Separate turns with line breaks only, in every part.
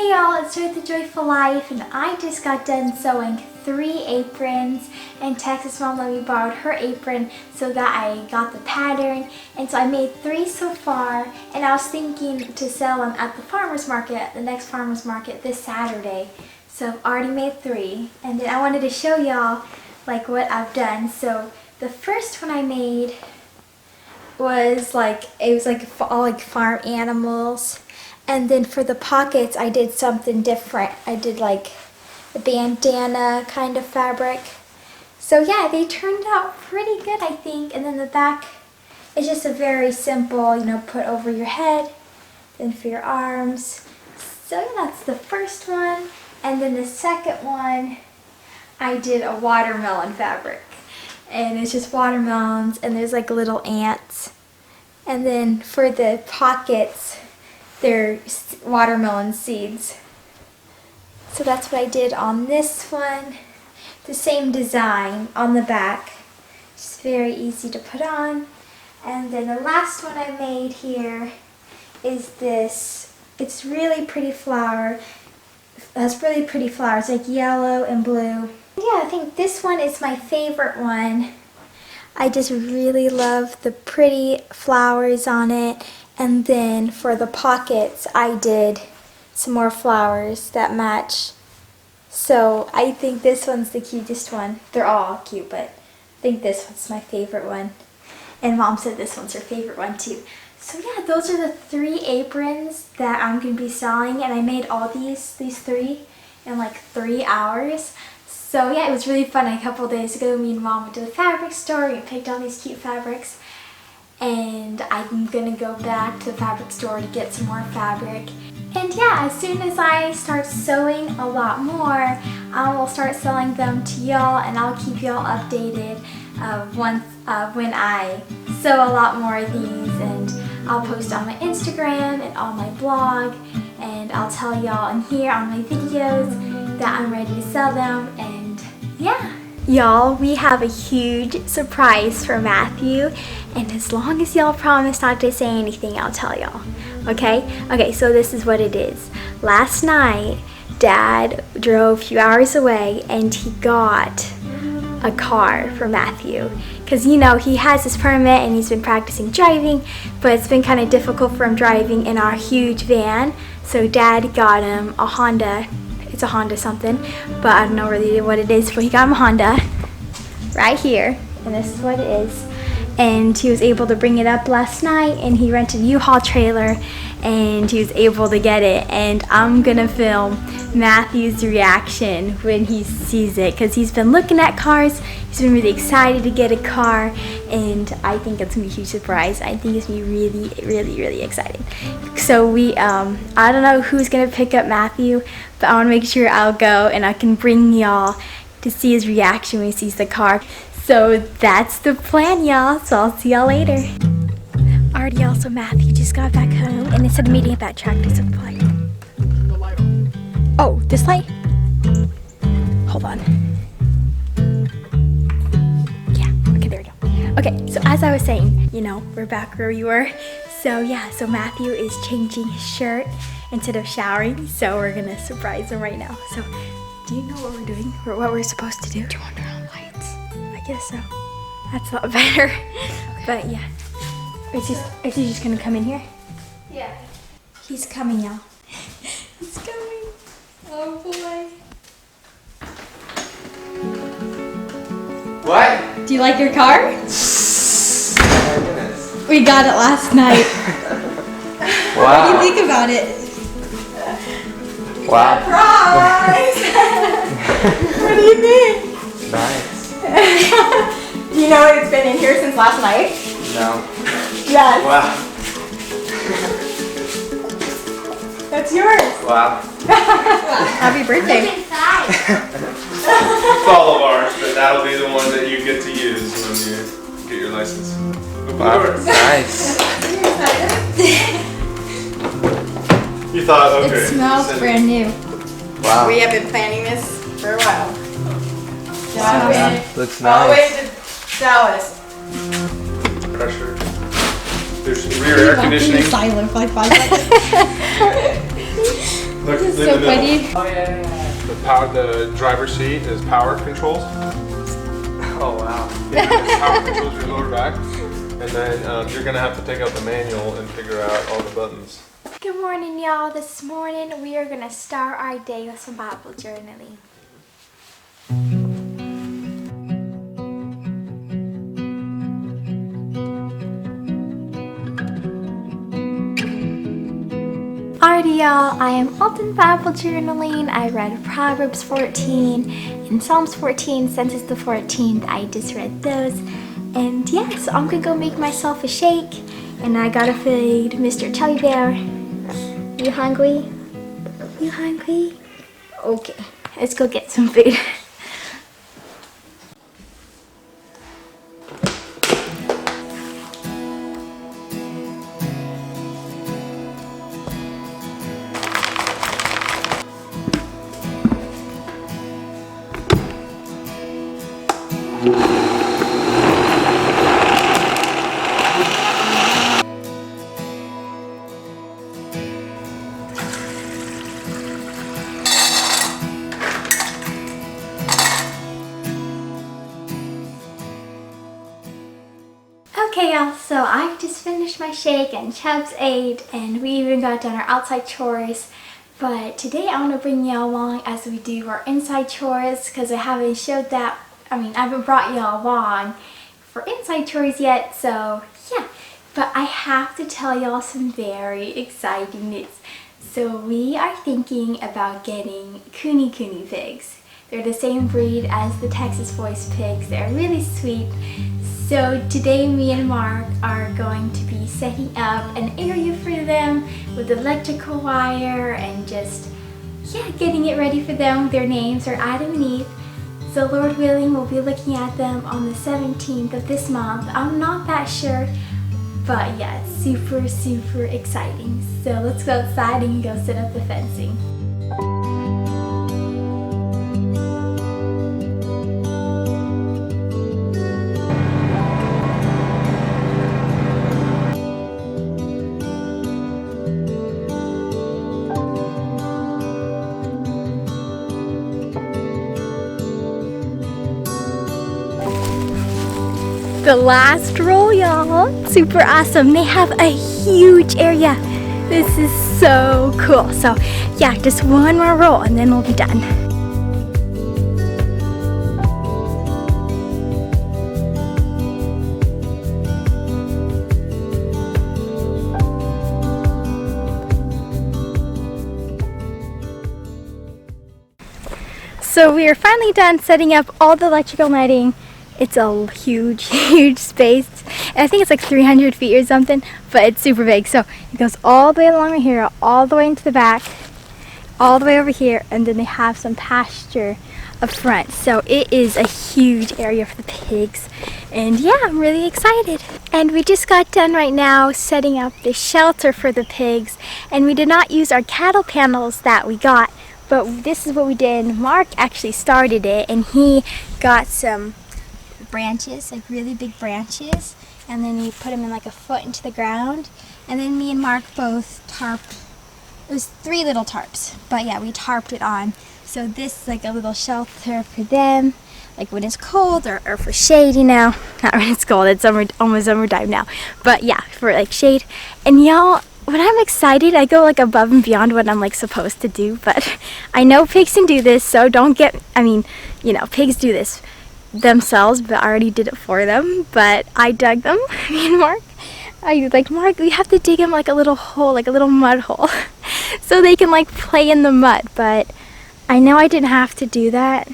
Hey y'all, it's Joy the Joyful Life, and I just got done sewing 3 aprons, and Texas Mom let me borrow her apron so that I got the pattern, and so I made 3 so far, and I was thinking to sell them at the farmer's market, the next farmer's market this Saturday. So I've already made 3, and then I wanted to show y'all like what I've done. So the first one I made was all like farm animals. And then for the pockets, I did something different. I did like a bandana kind of fabric. So yeah, they turned out pretty good, I think. And then the back is just a very simple, put over your head, then for your arms. So yeah, that's the first one. And then the second one, I did a watermelon fabric. And it's just watermelons, and there's like little ants. And then for the pockets, they're watermelon seeds. So that's what I did on this one. The same design on the back. Just very easy to put on. And then the last one I made here is this. It's really pretty flower. It has really pretty flowers, like yellow and blue. Yeah, I think this one is my favorite one. I just really love the pretty flowers on it. And then for the pockets, I did some more flowers that match. So I think this one's the cutest one. They're all cute, but I think this one's my favorite one. And Mom said this one's her favorite one too. So yeah, those are the 3 aprons that I'm going to be selling. And I made all these 3 in like 3 hours. So yeah, it was really fun. A couple days ago, me and Mom went to the fabric store and picked all these cute fabrics. And I'm gonna go back to the fabric store to get some more fabric. And yeah, as soon as I start sewing a lot more, I will start selling them to y'all, and I'll keep y'all updated when I sew a lot more of these, and I'll post on my Instagram and on my blog, and I'll tell y'all in here on my videos that I'm ready to sell them. And yeah. Y'all, we have a huge surprise for Matthew, and as long as y'all promise not to say anything, I'll tell y'all, okay? Okay, so this is what it is. Last night, Dad drove a few hours away, and he got a car for Matthew. Because, he has his permit, and he's been practicing driving, but it's been kind of difficult for him driving in our huge van, so Dad got him a Honda. It's a Honda something, but I don't know really what it is, but he got him a Honda right here, and this is what it is. And he was able to bring it up last night, and he rented a U-Haul trailer, and he was able to get it. And I'm gonna film Matthew's reaction when he sees it, because he's been looking at cars. He's been really excited to get a car, and I think it's gonna be a huge surprise. I think it's gonna be really, really, really exciting. So I don't know who's gonna pick up Matthew, but I wanna make sure I'll go and I can bring y'all to see his reaction when he sees the car. So that's the plan, y'all. So I'll see y'all later. Alright, y'all, so Matthew just got back home, and instead of meeting at that tractor supply. Oh, this light? Hold on. Yeah, okay, there we go. Okay, so as I was saying, we're back where we were. So yeah, so Matthew is changing his shirt instead of showering, so we're gonna surprise him right now. So, do you know what we're doing? Or what we're supposed to do? Turn on lights. I guess so. That's a lot better. Okay. But yeah. Is he just gonna come in here? Yeah. He's coming, y'all. He's coming. Oh boy.
What?
Do you like your car?
Oh my goodness.
We got it last night.
Wow.
What do you think about it?
Wow.
Surprise! What do you think?
Nice.
Do you know what it's been in here since last night?
No.
Yes.
Wow.
That's yours.
Wow.
Happy birthday.
It's all of ours, but that'll be the one that you get to use when you get your license.
Wow. Nice.
You thought, okay.
It smells
send it.
brand new.
Wow.
We have been planning this for a while.
Wow. Looks
All the way
nice.
to Dallas.
Pressure. There's rear air conditioning.
Silent for like 5 seconds.
Look,
That's so funny.
The driver's seat is power controls.
Oh wow.
Yeah, it's power controls your lower back. And then you're gonna have to take out the manual and figure out all the buttons.
Good morning, y'all. This morning we are gonna start our day with some Bible journaling. Alrighty, y'all, I am all done Bible journaling. I read Proverbs 14 and Psalms 14. Since it's the 14th, I just read those. And yeah, so I'm gonna go make myself a shake. And I gotta feed Mr. Teddy Bear. You hungry? You hungry? Okay, let's go get some food. Okay, y'all, so I just finished my shake and Chubs ate and we even got done our outside chores. But today I want to bring y'all along as we do our inside chores because I haven't showed that, I haven't brought y'all along for inside chores yet, so yeah. But I have to tell y'all some very exciting news. So we are thinking about getting Kune pigs. They're the same breed as the Texas Voice pigs. They're really sweet. So today me and Mark are going to be setting up an area for them with electrical wire and just, yeah, getting it ready for them. Their names are Adam and Eve. So Lord willing, we'll be looking at them on the 17th of this month. I'm not that sure, but yeah, it's super, super exciting. So let's go outside and go set up the fencing. The last row, y'all. Super awesome. They have a huge area. This is so cool. So yeah, just one more row and then we'll be done. So we are finally done setting up all the electrical lighting. It's a huge, huge space. And I think it's like 300 feet or something, but it's super big. So it goes all the way along right here, all the way into the back, all the way over here, and then they have some pasture up front. So it is a huge area for the pigs. And yeah, I'm really excited. And we just got done right now setting up the shelter for the pigs. And we did not use our cattle panels that we got, but this is what we did. Mark actually started it, and he got some branches, like really big branches, and then we put them in like a foot into the ground, and then me and Mark both tarped. It was 3 little tarps, but yeah, we tarped it on. So this is like a little shelter for them, like when it's cold or for shade, you know. Not when it's cold, it's almost summertime now, but yeah, for like shade. And y'all, when I'm excited, I go like above and beyond what I'm like supposed to do, but I know pigs can do this, so don't get, you know, pigs do this themselves, but I already did it for them. But I dug them, me and Mark. I was like, Mark, we have to dig them like a little hole, like a little mud hole, so they can like play in the mud. But I know I didn't have to do that.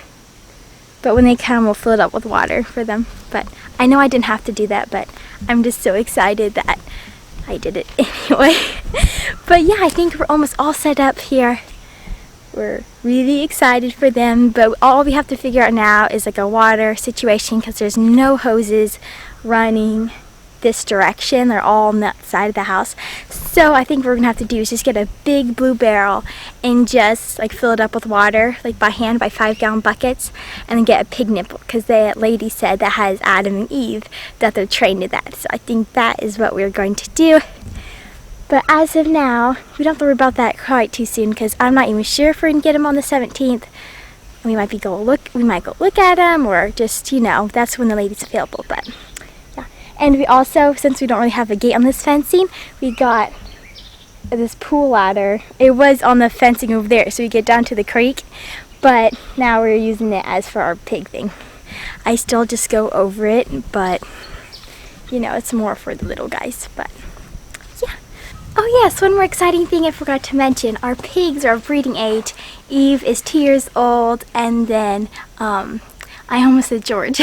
But when they come, we'll fill it up with water for them. But I know I didn't have to do that, but I'm just so excited that I did it anyway. But yeah, I think we're almost all set up here. We're really excited for them, but all we have to figure out now is like a water situation because there's no hoses running this direction. They're all on that side of the house. So I think what we're gonna have to do is just get a big blue barrel and just like fill it up with water, like by hand, by 5-gallon buckets, and then get a pig nipple because the lady said that has Adam and Eve, that they're trained to that. So I think that is what we're going to do. But as of now, we don't have to worry about that quite too soon because I'm not even sure if we're gonna get him on the 17th. We might go look at him, or just, you know, that's when the lady's available. But yeah, and we also, since we don't really have a gate on this fencing, we got this pool ladder. It was on the fencing over there, so we get down to the creek, but now we're using it as for our pig thing. I still just go over it, but you know, it's more for the little guys. But yeah. Oh yes, one more exciting thing I forgot to mention. Our pigs are breeding age. Eve is 2 years old, and then I almost said George,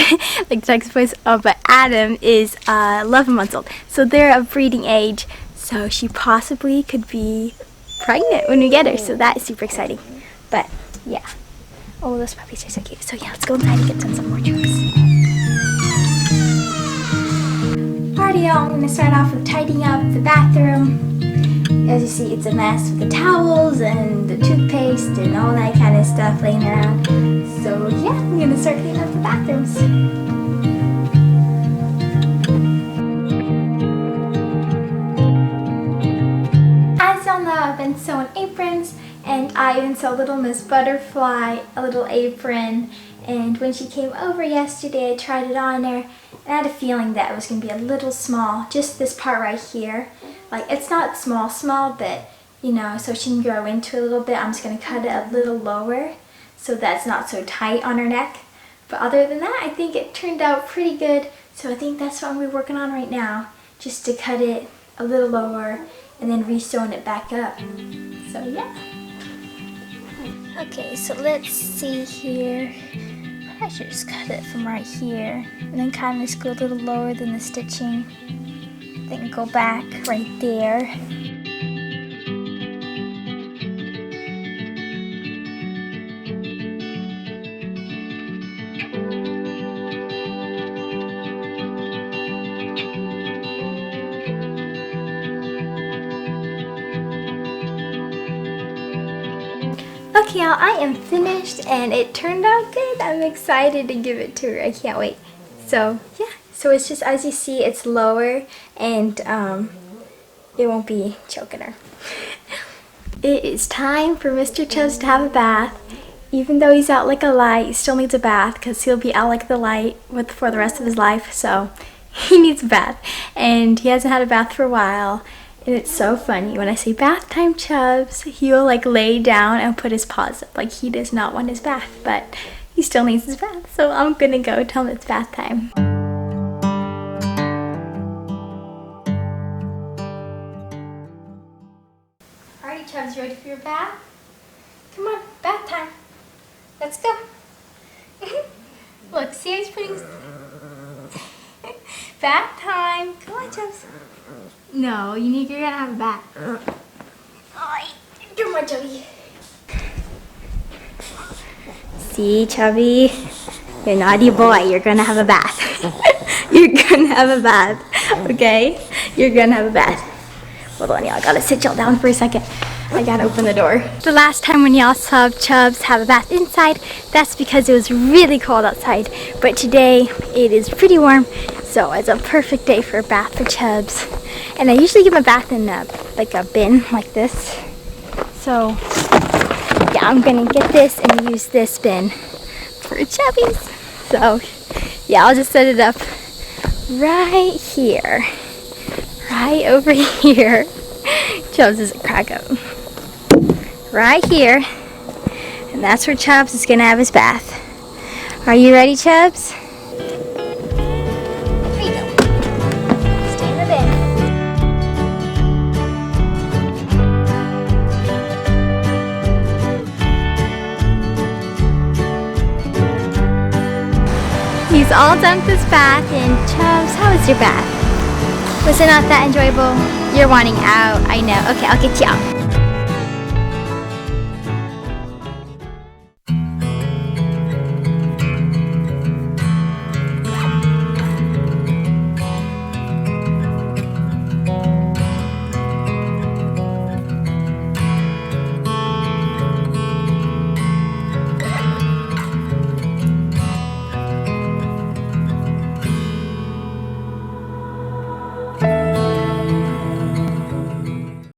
like Jack's voice. Oh, but Adam is 11 months old. So they're of breeding age. So she possibly could be pregnant when we get her. So that is super exciting. But yeah. Oh, those puppies are so cute. So yeah, let's go inside and get some more Chubs. Alrighty, y'all. I'm gonna start off with tidying up the bathroom. As you see, it's a mess with the towels and the toothpaste and all that kind of stuff laying around. So yeah, I'm gonna start cleaning up the bathrooms. As y'all know, I've been sewing aprons, and I even sewed Little Miss Butterfly a little apron. And when she came over yesterday, I tried it on her, and I had a feeling that it was going to be a little small, just this part right here. Like, it's not small, but, you know, so she can grow into it a little bit. I'm just going to cut it a little lower so that's not so tight on her neck. But other than that, I think it turned out pretty good. So I think that's what we're working on right now, just to cut it a little lower and then re-sewing it back up. So yeah. Okay, so let's see here. I should just cut it from right here and then kind of just go a little lower than the stitching. Then go back right there. Okay, y'all, I am finished and it turned out good. I'm excited to give it to her. I can't wait. So yeah, so it's just, as you see, it's lower and it won't be choking her. It is time for Mr. Chubs to have a bath. Even though he's out like a light, he still needs a bath because he'll be out like the light for the rest of his life. So he needs a bath, and he hasn't had a bath for a while. And it's so funny, when I say bath time, Chubs, he'll like lay down and put his paws up. Like, he does not want his bath, but he still needs his bath. So I'm gonna go tell him it's bath time. Alright, Chubs, you ready for your bath? Come on, bath time. Let's go. Look, see how he's putting... Bath time. Come on, Chubs. No, you're gonna have a bath. Alright, come on, Chubby. See, Chubby? You're a naughty boy. You're gonna have a bath. You're gonna have a bath. Okay? You're gonna have a bath. Hold on, y'all. I gotta sit y'all down for a second. I gotta open the door. The last time when y'all saw Chubs have a bath inside, that's because it was really cold outside. But today, it is pretty warm. So it's a perfect day for a bath for Chubs. And I usually give him a bath in like a bin like this. So yeah, I'm gonna get this and use this bin for Chubbies. So yeah, I'll just set it up right here. Right over here. Chubs is a crack up. Right here. And that's where Chubs is gonna have his bath. Are you ready, Chubs? He's all done with his bath, and Chubs, how was your bath? Was it not that enjoyable? You're wanting out, I know. Okay, I'll get you out.